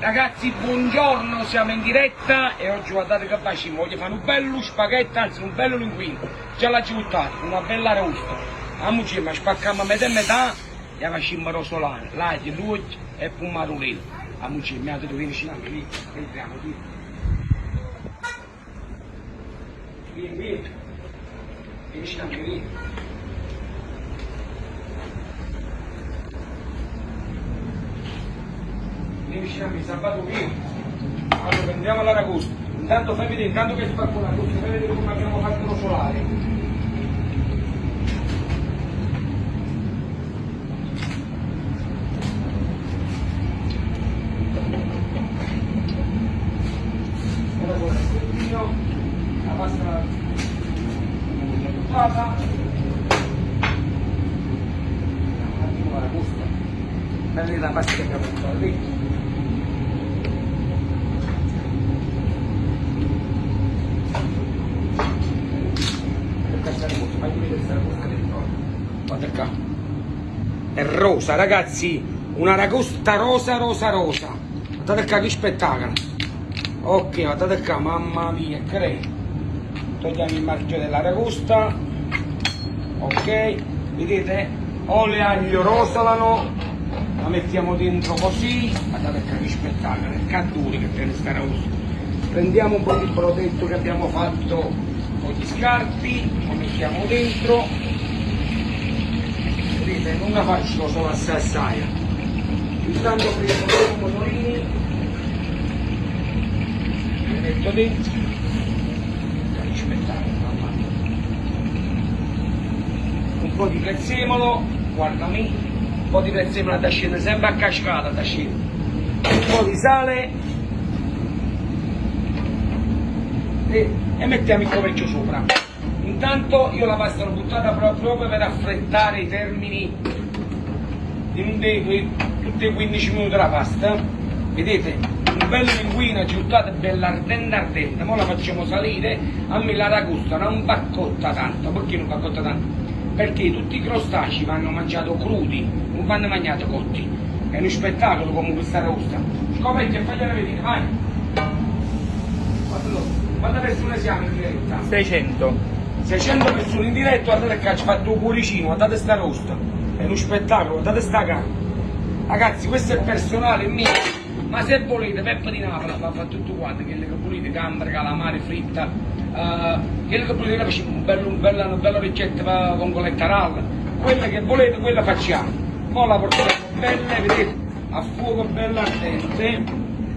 Ragazzi, buongiorno, siamo in diretta e oggi guardate che facciamo, voglio fare un bello spaghetto, anzi un bello linguino, già l'ha buttato, una bella rosta, amici, ma spacchiamo a metà e facciamo rosolare, l'aglio, l'uovo e poi un marulino, amici, mi ha detto vieni anche lì, entriamo, vieni, anche lì. Mi sabato qui, allora prendiamo l'aragosta, intanto fai vedere, intanto che spacco l'aragosta, fai vedere come abbiamo fatto rosolare. Ora con il colpino, la pasta buttata, un attimo l'aragosta, vedete la pasta che abbiamo buttato lì. Guarda qua, è rosa ragazzi, una ragosta rosa. Guardate qua che spettacolo. Ok, guardate qua, mamma mia, che togliamo il marchio della ragosta. Ok, vedete, olio aglio rosolano, la mettiamo dentro così. Guardate qua che spettacolo, è cattura che tiene sta ragosta. Prendiamo un po' di protetto che abbiamo fatto con gli scarti, lo mettiamo dentro. Vedete, non la faccio solo assai. Intanto prendo due pomodorini, li metto dentro. Un po' di prezzemolo, guardami, un po' di prezzemolo da scendere sempre a cascata, da scendere. Un po' di sale e mettiamo il coperchio sopra. Intanto io la pasta l'ho buttata proprio per affrettare i termini di tutti i 15 minuti la pasta. Vedete, un bel linguino buttata bella ardente. Ora la facciamo salire. A me la ragosta non va cotta tanto. Perché non va cotta tanto? Perché tutti i crostacei vanno mangiati crudi, non vanno mangiati cotti. È uno spettacolo come questa ragosta. Scoperti e fagliela vedere, vai! Quante persone siamo in diretta? 600 persone in diretta, guardate che ci fatto un cuoricino, guardate sta rosta, è uno spettacolo, guardate sta carne. Ragazzi, questo è il personale mio, ma se volete peppe di Napoli va fa tutto quanto, quelle che volete, gamberi, calamari, fritta, quelle che volete facciamo una bella ricetta con coletta ralla, quelle che volete, quella facciamo. Poi la portiamo bella, vedete, a fuoco bella ardente,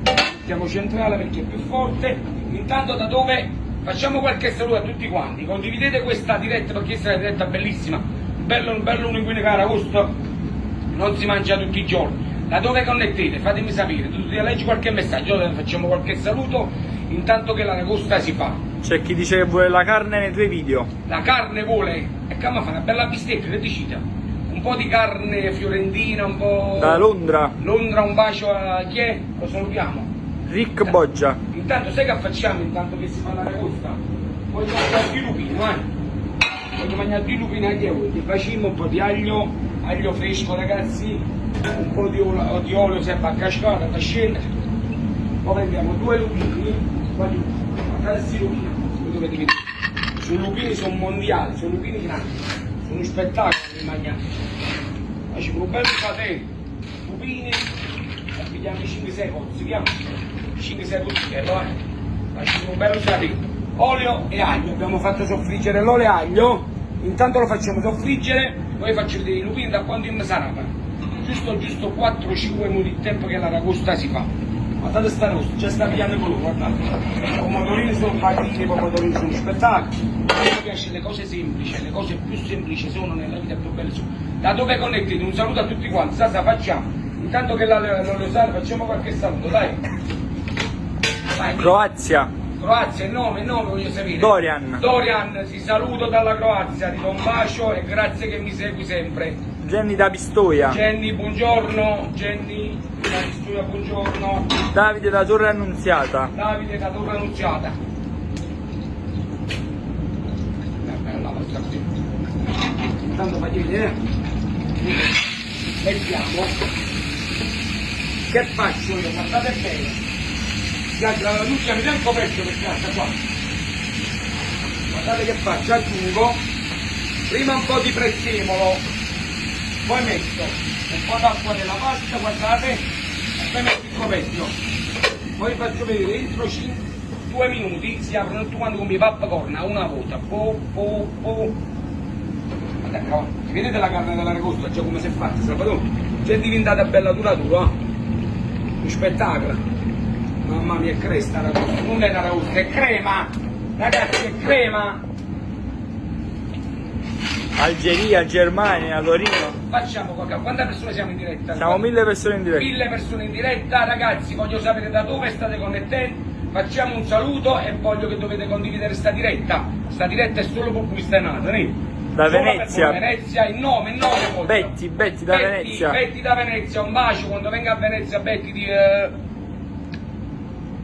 mettiamo centrale perché è più forte. Intanto da dove facciamo qualche saluto a tutti quanti, condividete questa diretta perché questa è una diretta bellissima, un bello linguine che aragosto non si mangia tutti i giorni. Da dove connettete? Fatemi sapere, tutti leggi qualche messaggio, facciamo qualche saluto intanto che l'aragosta si fa. C'è chi dice che vuole la carne nei tuoi video. La carne vuole, e come fa una bella bistecca, che decida? Un po' di carne fiorentina, un po'... Da Londra. Londra, un bacio a chi è? Lo salutiamo. Rick Boggia. Intanto sai che facciamo intanto che si fa la ragosta? Voglio mangiare due lupini, voglio mangiare due lupini agli euro, ti facciamo un po' di aglio fresco ragazzi, un po' di olio sempre a cascata, da scendere. Poi prendiamo due lupini, guardate questi lupini, voi dovete vedere, sono lupini, sono mondiali, sono lupini grandi, sono un spettacolo di mangiare. Facciamo un bel patè, lupini, pigliamo 5-6 cozzi, vediamo. 5-6 cucchiai, facciamo un bello salino, olio e aglio, abbiamo fatto soffriggere l'olio e aglio, intanto lo facciamo soffriggere, poi faccio vedere i lupini da quanto in sarà, giusto 4-5 minuti di tempo che la ragosta si fa. Guardate sta rosta, già sta pigliando quello, guardate, i pomodorini sono partiti, i pomodorini sono spettacoli, a me piace le cose semplici, le cose più semplici sono nella vita più belle sono. Da dove connettete? Un saluto a tutti quanti, cosa facciamo? Intanto che l'olio sale facciamo qualche saluto, dai! Croazia. Il nome voglio sapere. Dorian, ti saluto dalla Croazia, ti do un bacio e grazie che mi segui sempre. Jenny da Pistoia. Jenny, buongiorno. Jenny da Pistoia, buongiorno. Davide da Torre Annunziata. Intanto fagli vedere. Mettiamo Che faccio io? Guardate bene. La luce mi dà un coperchio per casa qua. Guardate che faccio, aggiungo prima un po' di prezzemolo, poi metto un po' d'acqua nella pasta, guardate, e poi metto il coperchio. Poi faccio vedere entro 2 minuti si aprono tutti quanti come i popcorn a una volta. Guardate, vedete la carne dell'aragosta, già come si è fatta, Salvatore? Già è diventata bella duratura, un spettacolo. Mamma mia, è cresta l'aragosta, non è l'aragosta, è crema, ragazzi, è crema. Algeria, Germania, Torino. Facciamo qualche... Quante persone siamo in diretta? Siamo 1000 persone in diretta. 1000 persone in diretta, ragazzi, voglio sapere da dove state connettendo, facciamo un saluto e voglio che dovete condividere sta diretta. Sta diretta è solo pubblicità nata, da solo Venezia. Per Venezia, il nome voglio. Betty da Venezia. Betty da Venezia, un bacio quando venga a Venezia, Betty di...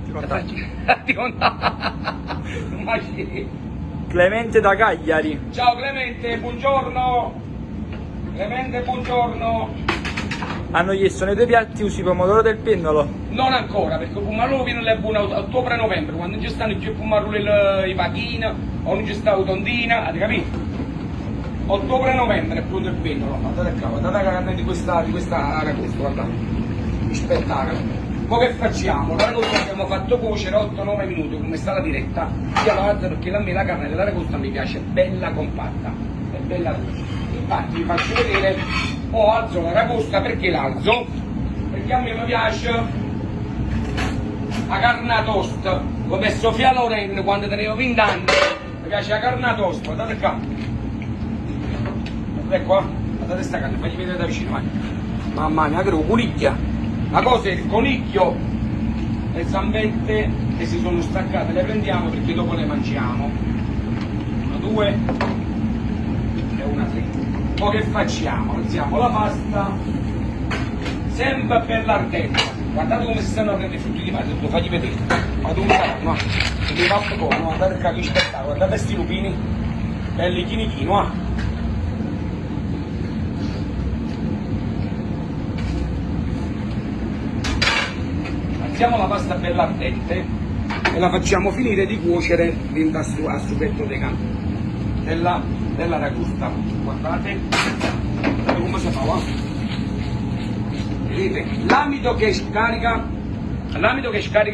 Ti un bacio. Clemente da Cagliari. Ciao Clemente, buongiorno. Clemente, buongiorno. Hanno chiesto nei 2 piatti usi pomodoro del pennolo. Non ancora, perché il pomarolo viene le buone a ottobre-novembre, quando non ci stanno i pomaroli i pachini, o non ci sta la tondina, avete capito? Ottobre-novembre è pronto il pennolo. Guardate qua, guardate la carne di questa aragosta, guardate. Mi spettacolo. Poi che facciamo? L'aragosta abbiamo fatto cuocere 8-9 minuti come sta la diretta, sia alta perché a me la carne dell'aragosta mi piace bella compatta, è bella. Infatti vi faccio vedere, alzo l'aragosta, perché l'alzo? Perché a me mi piace la carne toast, come Sofia Loren quando tenevo 20 anni, mi piace la carne toast, guardate qua. Guardate qua, guardate sta carne, fagli vedere da vicino, vai. Mamma mia, che cunicchia. La cosa è il coniglio, le zambette che si sono staccate, le prendiamo perché dopo le mangiamo. 1, 2 e 1, 3. Poi che facciamo? Alziamo la pasta, sempre per l'ardente. Guardate come si stanno aprendo i frutti di mare, lo fagli vedere. Guardate un no? Mi fa poco, no? Guardate il capo spettacolo, guardate questi lupini, belli chini, no? Alziamo la pasta bella ardente e la facciamo finire di cuocere a stupetto dell'aragosta. Guardate come si fa, va? Vedete? L'amido che scarica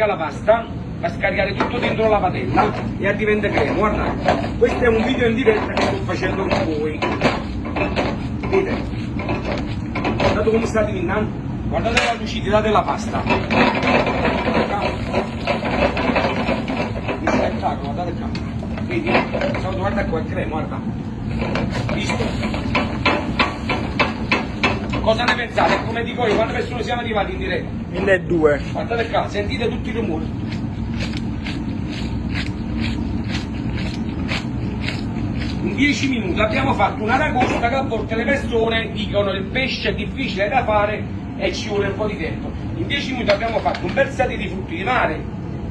la pasta fa scaricare tutto dentro la padella e a diventa crema. Guardate, questo è un video in diretta che sto facendo con voi. Vedete? Guardate come sta diventando. Guardate la lucidità della pasta. Mi spettacolo, guardate qua. Vedi? Guarda qua, il crema, guarda. Visto? Cosa ne pensate? Come dico io, quante persone siamo arrivati in diretta? 1200. Guardate qua, sentite tutti i rumori. In 10 minuti abbiamo fatto una aragosta che a volte le persone dicono il pesce è difficile da fare e ci vuole un po' di tempo. In 10 minuti abbiamo fatto un bel set di frutti di mare,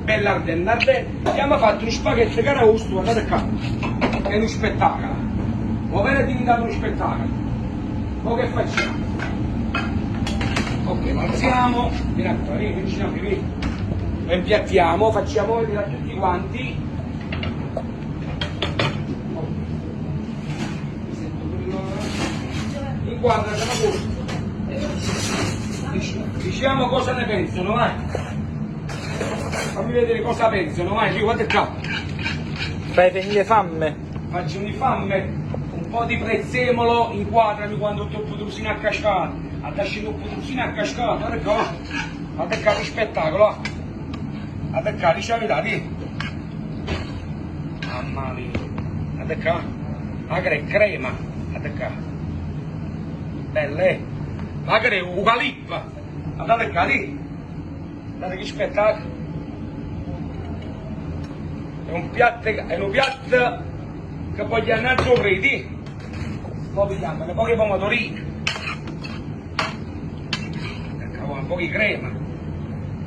bella ardente, abbiamo fatto un spaghetto caragosto, guardate qua, è uno spettacolo. Ovvero è diventato uno spettacolo. Poi che facciamo? Ok, lo alziamo, lo impiattiamo, facciamo vedere a tutti quanti. Inquadra, siamo a posto. Diciamo cosa ne pensano, vai. Fammi vedere cosa pensano, vai, guarda qua. Fai venire fame. Faccio un'infame, un po' di prezzemolo, inquadrami quando ho putrusina a cascata. Adesso ho putrusina a cascata, guarda qua. Guarda qua, che spettacolo. Guarda qua, diciamo la verità, mamma mia. Guarda qua. Magari è crema, guarda qua. Belle, magari è eucalippa. Guardate qua, guardate che spettacolo. È un piatto che vogliamo andare sopra, poi pigliamo le poche pomodorini, un po' di crema,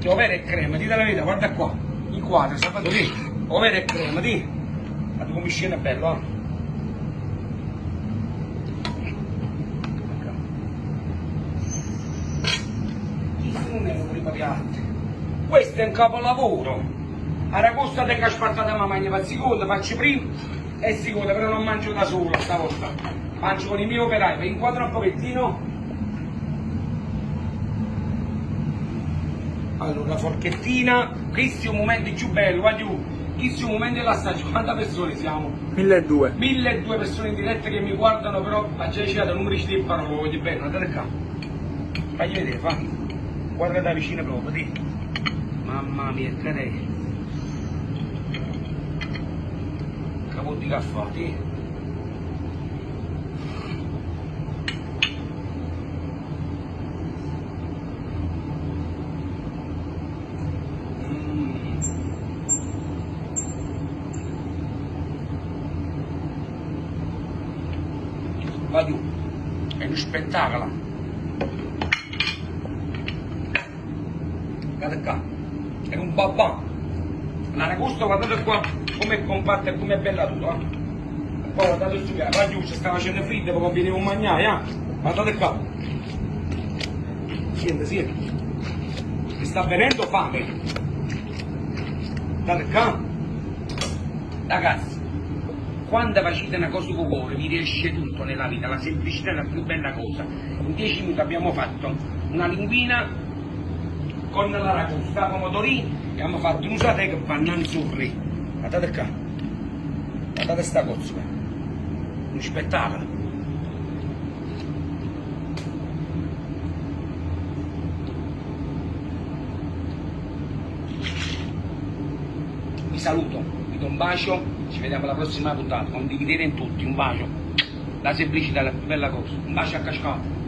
cioè ovvero è crema, dite la verità, guarda qua, in quadro, sapete lì, ovvero è crema, guarda come scena è bello, non è piatti. Questo è un capolavoro. Aragosta tengo aspartata ma mangio per seconda, faccio prima e seconda, però non mangio da sola stavolta. Mangio con i miei operai, vi inquadro un pochettino. Allora, forchettina, questi è un momento più bello, va giù. Questo è un momento della stagione, quante persone siamo? 1200. 1200 persone in diretta che mi guardano, però a già citato non mi riuscite a parlare, lo voglio bene, guardate qua. Fagli vedere, fa. Guarda da vicino proprio, di. Mamma mia, che è? Capo di caffè, di. Va giù, è uno spettacolo. Guardate qua, è un babà. L'aragosta, guardate qua come è compatta e come è bella tutta. Poi guardate su che va giù, ci sta facendo freddo, poi conviene un mangiare, guardate qua. Siente, mi sta venendo fame. Guardate qua. Ragazzi, quando facete una cosa con cuore vi riesce tutto nella vita, la semplicità è la più bella cosa. In 10 minuti abbiamo fatto una linguina con l'aragosta, pomodorini e abbiamo fatto un satè che fanno anzurri. Guardate qua, guardate sta cosa, un spettacolo. Vi saluto, vi do un bacio, ci vediamo alla prossima puntata, condividete in tutti, un bacio, la semplicità è la più bella cosa, un bacio a cascata.